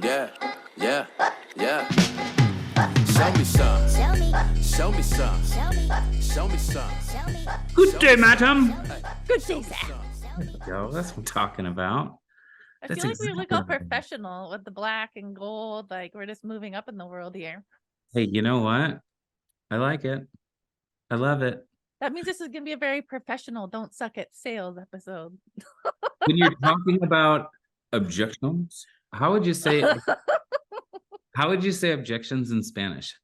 Yeah, yeah, yeah. Show me some. Show me some. Show me some. Good day, madam. Good day, sir. Yo, that's what I'm talking about. I That's feel like we look exactly all what I mean. professional with the black and gold. Like we're just moving up in the world here. Hey, you know what? I like it. I love it. That means this is going to be a very professional, don't suck at sales episode. When you're talking about objections, how would you say objections in Spanish?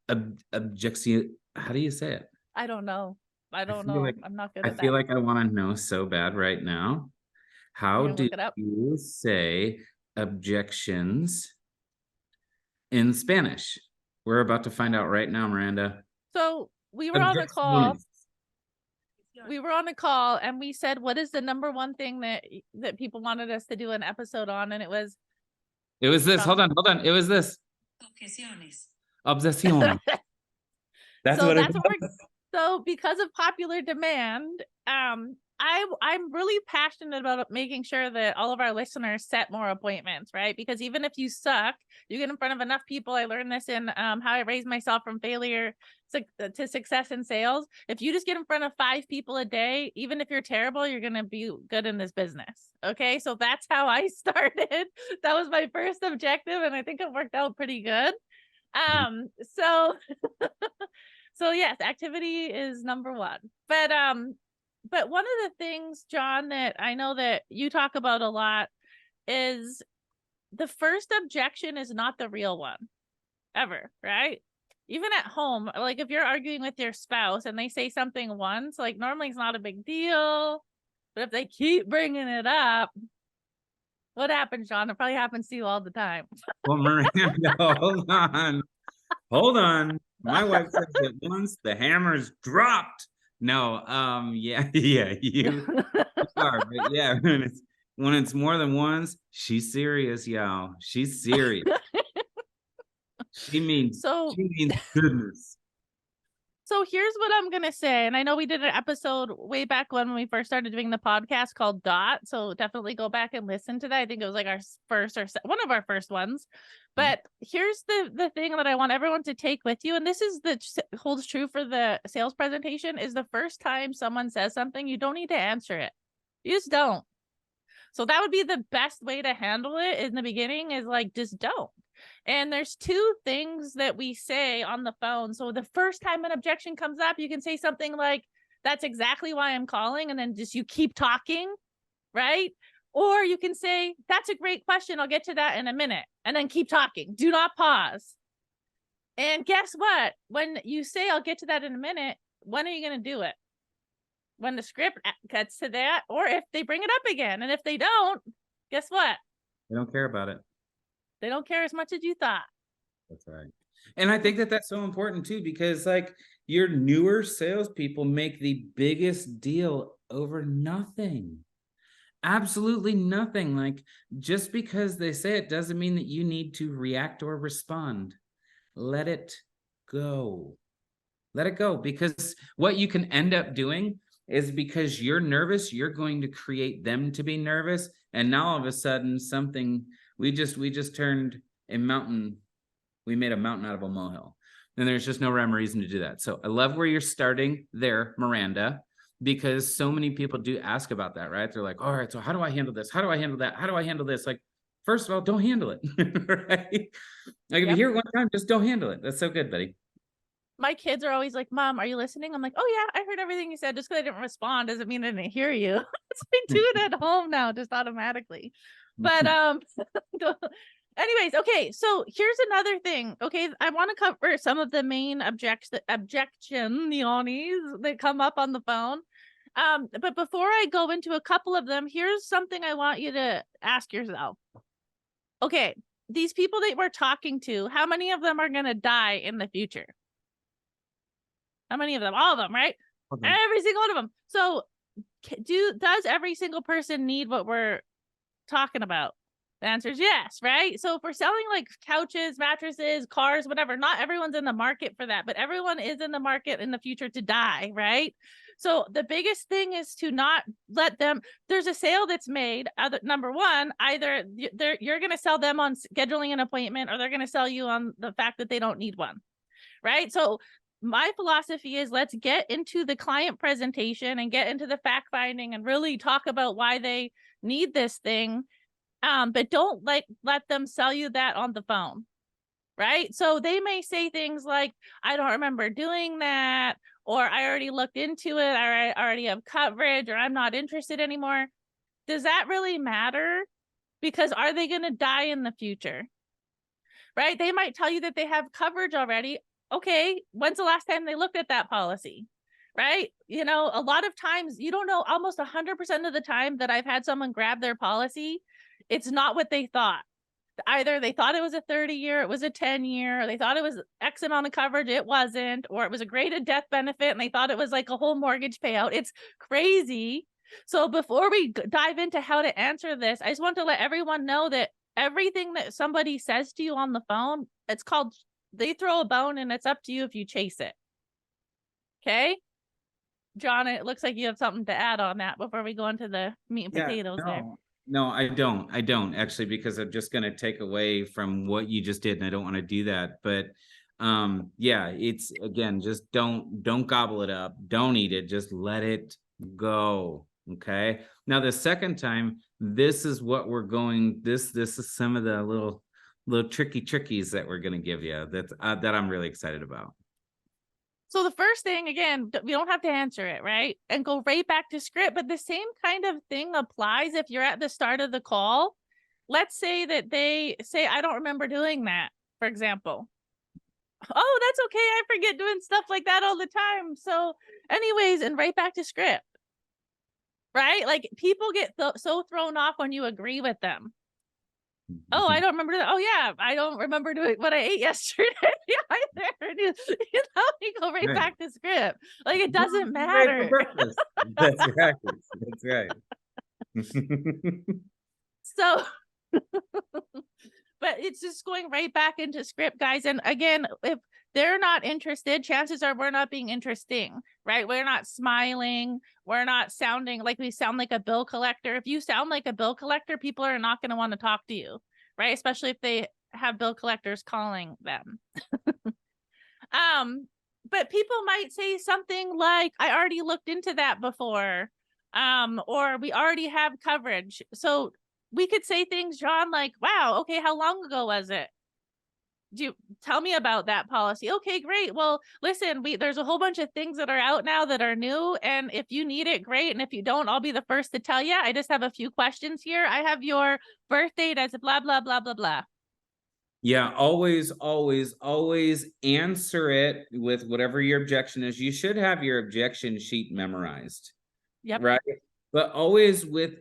Objection. How do you say it? I don't know. I don't feel know. like- I'm not good I at feel that. like I want to know so bad right now. How You're gonna do look it up? you say objections in Spanish? We're about to find out right now, Miranda. So we were on a call. Objecciones. We were on a call and we said, what is the number one thing that people wanted us to do an episode on? And it was this. Hold on. It was this. Objeciones. Obsession. That's so what that's it what we're so because of popular demand, I'm really passionate about making sure that all of our listeners set more appointments, right? Because even if you suck, you get in front of enough people. I learned this in How I Raised Myself from Failure to Success in Sales. If you just get in front of 5 people a day, even if you're terrible, you're going to be good in this business. Okay. So that's how I started. That was my first objective. And I think it worked out pretty good. So yes, activity is number one. But one of the things, John, that I know that you talk about a lot is the first objection is not the real one ever, right? Even at home, like if you're arguing with your spouse and they say something once, like normally it's not a big deal, but if they keep bringing it up, what happens, John? It probably happens to you all the time. Well, Miranda, hold on. My wife says it once, the hammer's dropped. No, yeah, you are, but yeah, when it's more than once, she's serious, y'all. She's serious. She means goodness. So here's what I'm going to say. And I know we did an episode way back when we first started doing the podcast called Dot. So definitely go back and listen to that. I think it was like our first or one of our first ones. But here's the thing that I want everyone to take with you. And this is holds true for the sales presentation is the first time someone says something, you don't need to answer it. You just don't. So that would be the best way to handle it in the beginning is like, just don't. And there's 2 things that we say on the phone. So the first time an objection comes up, you can say something like, that's exactly why I'm calling. And then just you keep talking, right? Or you can say, that's a great question. I'll get to that in a minute. And then keep talking. Do not pause. And guess what? When you say, I'll get to that in a minute, when are you going to do it? When the script gets to that, or if they bring it up again. And if they don't, guess what? They don't care about it. They don't care as much as you thought. That's right. And I think that that's so important too, because like your newer salespeople make the biggest deal over nothing. Absolutely nothing. Like just because they say it doesn't mean that you need to react or respond. Let it go. Let it go, because what you can end up doing is because you're nervous, you're going to create them to be nervous. And now all of a sudden we just turned a mountain. We made a mountain out of a molehill. And there's just no rhyme or reason to do that. So I love where you're starting there, Miranda, because so many people do ask about that, right? They're like, all right, so how do I handle this? How do I handle that? How do I handle this? Like, first of all, don't handle it, right? Like if you hear it one time, just don't handle it. That's so good, buddy. My kids are always like, Mom, are you listening? I'm like, oh yeah, I heard everything you said. Just because I didn't respond doesn't mean I didn't hear you. So I do it at home now, just automatically. But anyways, okay. So here's another thing. Okay, I want to cover some of the main objections that come up on the phone. But before I go into a couple of them, here's something I want you to ask yourself. Okay, these people that we're talking to, how many of them are going to die in the future? How many of them? All of them, right? Okay. Every single one of them. So does every single person need what we're talking about? The answer is yes, right? So if we're selling like couches, mattresses, cars, whatever, not everyone's in the market for that, but everyone is in the market in the future to die, right? So the biggest thing is to not let them, there's a sale that's made. Number one, either you're going to sell them on scheduling an appointment, or they're going to sell you on the fact that they don't need one. Right. So my philosophy is, let's get into the client presentation and get into the fact finding and really talk about why they need this thing. But don't let them sell you that on the phone. Right. So they may say things like, I don't remember doing that, or I already looked into it, or I already have coverage, or I'm not interested anymore. Does that really matter? Because are they going to die in the future? Right. They might tell you that they have coverage already. Okay, when's the last time they looked at that policy? Right. You know, a lot of times, you don't know, almost 100% of the time that I've had someone grab their policy, it's not what they thought. Either they thought it was a 30-year, it was a 10-year, or they thought it was X amount of coverage, it wasn't, or it was a graded death benefit and they thought it was like a whole mortgage payout. It's crazy. So before we dive into how to answer this, I just want to let everyone know that everything that somebody says to you on the phone, it's called, they throw a bone, and it's up to you if you chase it. Okay, John, it looks like you have something to add on that before we go into the meat and potatoes there. No, I don't actually, because I'm just going to take away from what you just did, and I don't want to do that. But yeah, it's, again, just don't gobble it up. Don't eat it. Just let it go. Okay. Now, the second time, this is what we're going, this is some of the little trickies that we're going to give you that I'm really excited about. So the first thing, again, we don't have to answer it, right? And go right back to script. But the same kind of thing applies if you're at the start of the call. Let's say that they say, I don't remember doing that, for example. Oh, that's okay. I forget doing stuff like that all the time. So anyways, and right back to script. Right? Like, people get so thrown off when you agree with them. Oh, I don't remember that. Oh yeah, I don't remember doing what I ate yesterday either. You go right back to script. Like, it doesn't matter. That's right. That's right. So, but it's just going right back into script, guys. And again, if they're not interested, chances are we're not being interesting, right? We're not smiling. We're not sounding like we sound like a bill collector. If you sound like a bill collector, people are not going to want to talk to you, right? Especially if they have bill collectors calling them. But people might say something like, I already looked into that before, or we already have coverage. So we could say things, John, like, wow, okay, how long ago was it? Do you tell me about that policy? Okay, great. Well, listen, there's a whole bunch of things that are out now that are new. And if you need it, great. And if you don't, I'll be the first to tell you. I just have a few questions here. I have your birth date as blah, blah, blah, blah, blah. Yeah, always answer it with whatever your objection is. You should have your objection sheet memorized. Yep. Right. But always with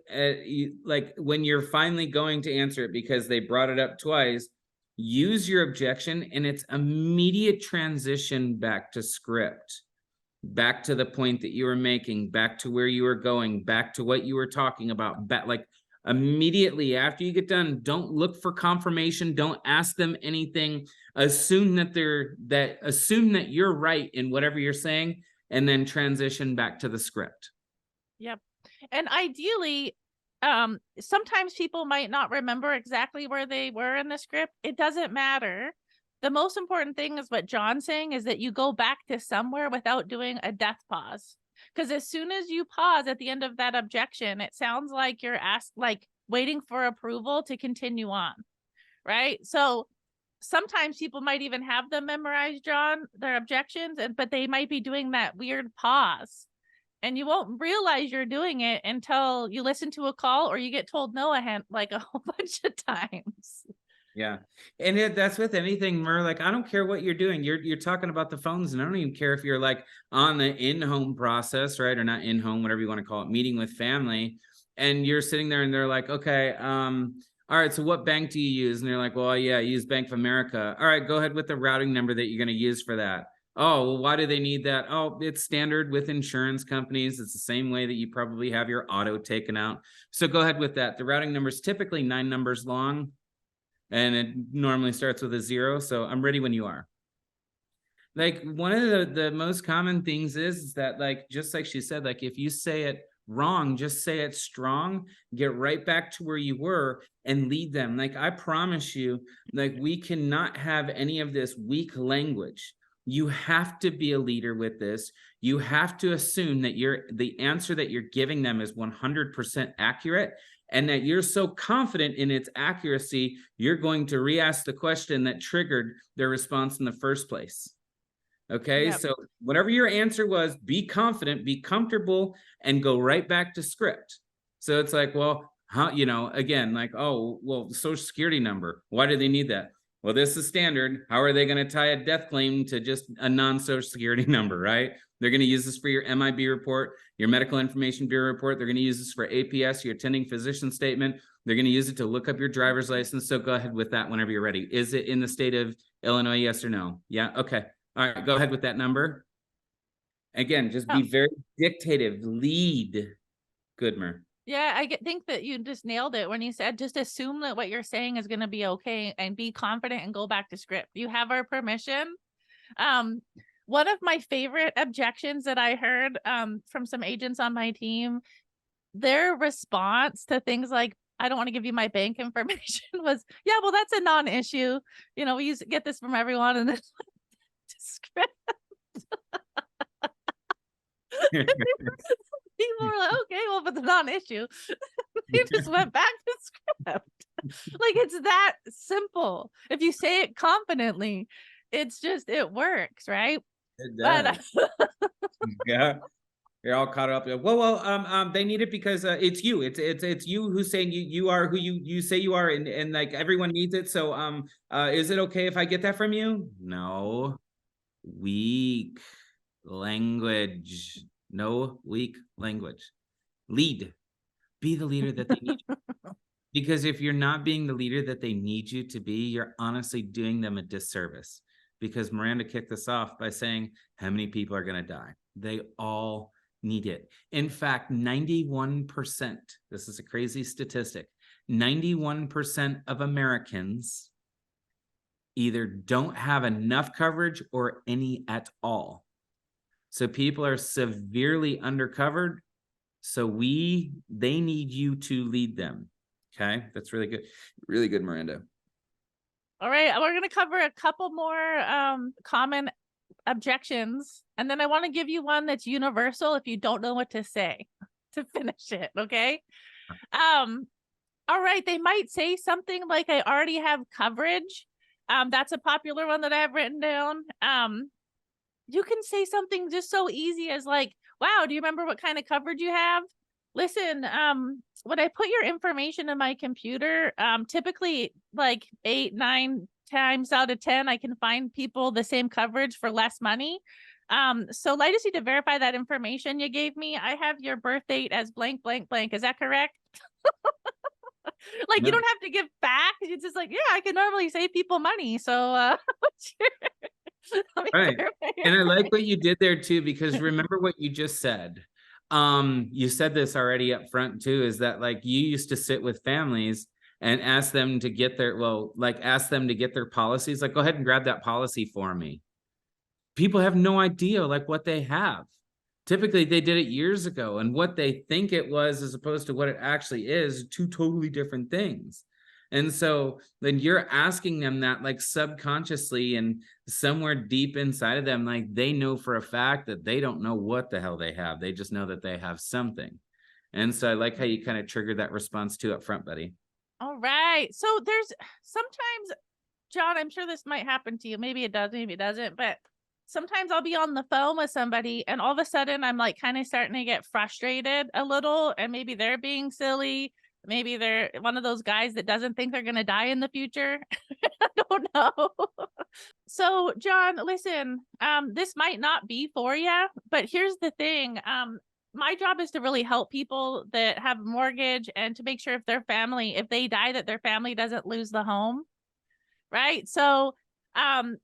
like, when you're finally going to answer it because they brought it up twice, use your objection, and it's immediate transition back to script, back to the point that you were making, back to where you were going, back to what you were talking about. Like, immediately after you get done, don't look for confirmation. Don't ask them anything. Assume that you're right in whatever you're saying, and then transition back to the script. Yep. And ideally, sometimes people might not remember exactly where they were in the script. It doesn't matter. The most important thing is what John's saying, is that you go back to somewhere without doing a death pause. Because as soon as you pause at the end of that objection, it sounds like you're waiting for approval to continue on. Right. So sometimes people might even have them memorized, John, their objections, but they might be doing that weird pause. And you won't realize you're doing it until you listen to a call or you get told no a whole bunch of times. Yeah. And that's with anything, Mer. Like, I don't care what you're doing. You're talking about the phones, and I don't even care if you're like on the in-home process, right? Or not in-home, whatever you want to call it, meeting with family. And you're sitting there and they're like, okay, all right, so what bank do you use? And they're like, well, yeah, I use Bank of America. All right, go ahead with the routing number that you're going to use for that. Oh, well, why do they need that? Oh, it's standard with insurance companies. It's the same way that you probably have your auto taken out. So go ahead with that. The routing number is typically 9 numbers long, and it normally starts with a 0. So I'm ready when you are. Like one of the most common things is that, like, just like she said, like if you say it wrong, just say it strong, get right back to where you were and lead them. Like I promise you, like we cannot have any of this weak language. You have to be a leader with this. You have to assume that the answer that you're giving them is 100% accurate, and that you're so confident in its accuracy, you're going to re-ask the question that triggered their response in the first place. Okay, Yep. so whatever your answer was, be confident, be comfortable, and go right back to script. So it's like, well, how, again, like, oh, well, social security number. Why do they need that? Well, this is standard. How are they going to tie a death claim to just a non-social security number, right? They're going to use this for your MIB report, your medical information bureau report. They're going to use this for APS, your attending physician statement. They're going to use it to look up your driver's license. So go ahead with that whenever you're ready. Is it in the state of Illinois? Yes or no? Yeah. Okay. All right, go ahead with that number. Again, just be very dictative. Lead. Goodmer. Yeah, I think that you just nailed it when you said just assume that what you're saying is going to be okay and be confident and go back to script. You have our permission. One of my favorite objections that I heard from some agents on my team, their response to things like, I don't want to give you my bank information was, yeah, well, that's a non-issue. We get this from everyone, and then script. People were like, okay, well, but the non-issue. They just went back to script. Like it's that simple. If you say it confidently, it works, right? It does. Yeah. You're all caught up. Well, they need it because it's you. It's you who's saying you are who you say you are, and like everyone needs it. So is it okay if I get that from you? No. Weak language. No weak language. Lead. Be the leader that they need you. Because if you're not being the leader that they need you to be, you're honestly doing them a disservice. Because Miranda kicked this off by saying, how many people are going to die? They all need it. In fact, 91%, this is a crazy statistic, 91% of Americans either don't have enough coverage or any at all. So people are severely undercovered. So they need you to lead them. Okay, that's really good. Really good, Miranda. All right, we're going to cover a couple more common objections, and then I want to give you one that's universal if you don't know what to say to finish it, okay? All right, they might say something like, I already have coverage. That's a popular one that I have written down. You can say something just so easy as like, wow, do you remember what kind of coverage you have? Listen, when I put your information in my computer, typically like 8, 9 times out of 10, I can find people the same coverage for less money. So I just need to verify that information you gave me. I have your birth date as blank, blank, blank. Is that correct? Like, no. You don't have to give facts. It's just like, yeah, I can normally save people money. So right. And I like what you did there too, because remember what you just said. You said this already up front too, is that like you used to sit with families and ask them to get their policies. Like, go ahead and grab that policy for me. People have no idea like what they have. Typically they did it years ago, and what they think it was as opposed to what it actually is, two totally different things. And so then you're asking them that like subconsciously, and somewhere deep inside of them, like they know for a fact that they don't know what the hell they have. They just know that they have something. And so I like how you kind of triggered that response too up front, buddy. All right. So there's sometimes, John, I'm sure this might happen to you. Maybe it does, maybe it doesn't, but sometimes I'll be on the phone with somebody and all of a sudden I'm like kind of starting to get frustrated a little, and maybe they're being silly. Maybe they're one of those guys that doesn't think they're going to die in the future. I don't know. So, John, listen, this might not be for you, but here's the thing. My job is to really help people that have a mortgage and to make sure if they die, that their family doesn't lose the home. Right. So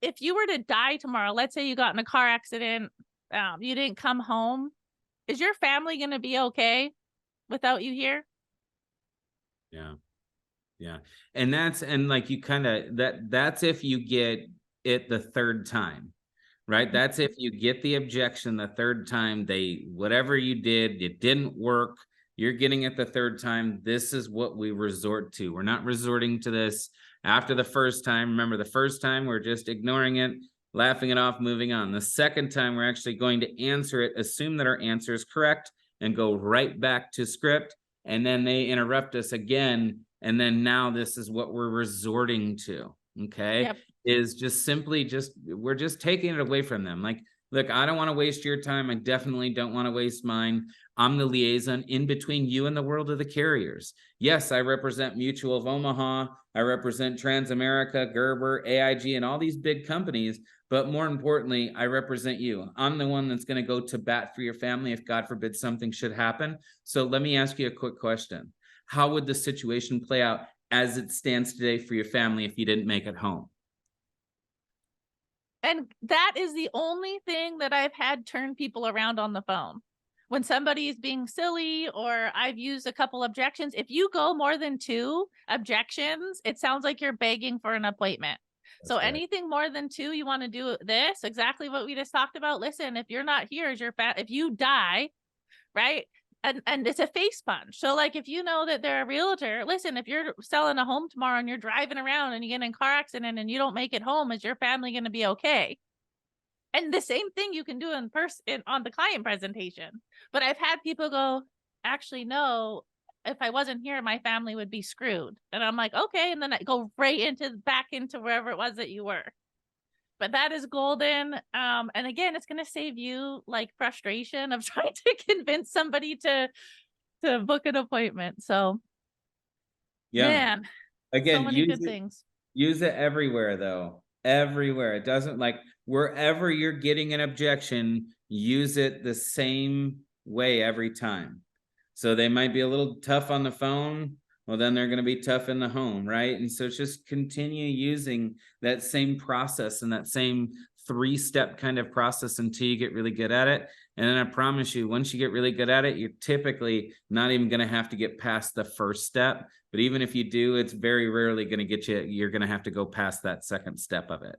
if you were to die tomorrow, let's say you got in a car accident, you didn't come home. Is your family going to be okay without you here? Yeah. Yeah. And like you kind of, that's if you get it the third time, right? That's if you get the objection the third time, whatever you did, it didn't work. You're getting it the third time. This is what we resort to. We're not resorting to this after the first time. Remember, the first time we're just ignoring it, laughing it off, moving on. The second time we're actually going to answer it, assume that our answer is correct, and go right back to script. And then they interrupt us again. And then now this is what we're resorting to. Okay. Yep. Is just simply we're just taking it away from them. Like, look, I don't want to waste your time. I definitely don't want to waste mine. I'm the liaison in between you and the world of the carriers. Yes, I represent Mutual of Omaha. I represent Transamerica, Gerber, AIG, and all these big companies. But more importantly, I represent you. I'm the one that's going to go to bat for your family if, God forbid, something should happen. So let me ask you a quick question. How would the situation play out as it stands today for your family if you didn't make it home? And that is the only thing that I've had turn people around on the phone. When somebody is being silly, or I've used a couple objections, if you go more than 2 objections, it sounds like you're begging for an appointment. So right. anything more than 2, you want to do this, exactly what we just talked about. Listen, if you're not here, if you die, right? And it's a face punch. So like, if you know that they're a realtor, listen, if you're selling a home tomorrow and you're driving around and you get in a car accident and you don't make it home, is your family going to be okay? And the same thing you can do in person on the client presentation. But I've had people go, actually, no, if I wasn't here, my family would be screwed. And I'm like, okay. And then I go right back into wherever it was that you were. But that is golden. And again, it's going to save you like frustration of trying to convince somebody to book an appointment. So yeah, man, again, so many good things. Use it everywhere though. Everywhere. It doesn't, like, wherever you're getting an objection, use it the same way every time. So they might be a little tough on the phone. Well, then they're going to be tough in the home, right? And so just continue using that same process and that same 3-step kind of process until you get really good at it. And then I promise you, once you get really good at it, you're typically not even going to have to get past the first step. But even if you do, it's very rarely going to get you're going to have to go past that second step of it.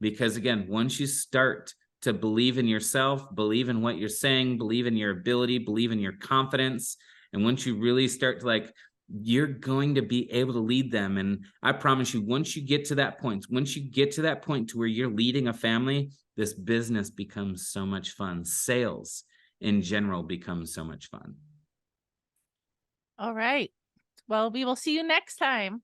Because again, once you start to believe in yourself, believe in what you're saying, believe in your ability, believe in your confidence, and once you really start to you're going to be able to lead them. And I promise you, once you get to that point to where you're leading a family, this business becomes so much fun. Sales in general becomes so much fun. All right. Well, we will see you next time.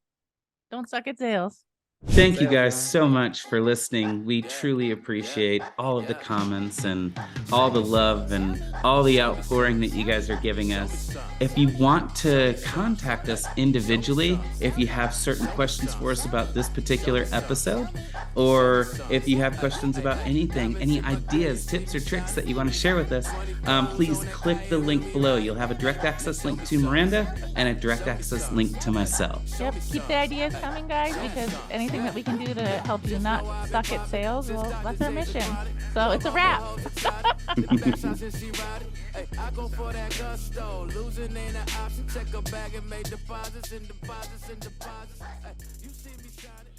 Don't suck at sales. Thank you guys so much for listening. We truly appreciate all of the comments and all the love and all the outpouring that you guys are giving us. If you want to contact us individually, if you have certain questions for us about this particular episode, or if you have questions about anything, any ideas, tips, or tricks that you want to share with us, please click the link below. You'll have a direct access link to Miranda and a direct access link to myself. Yep. Keep the ideas coming, guys, because anything that we can do to help you not suck at sales, well, that's our mission. So it's a wrap. I go for that gusto, losing ain't an option. Check a bag and make deposits and deposits and deposits. You see me shining.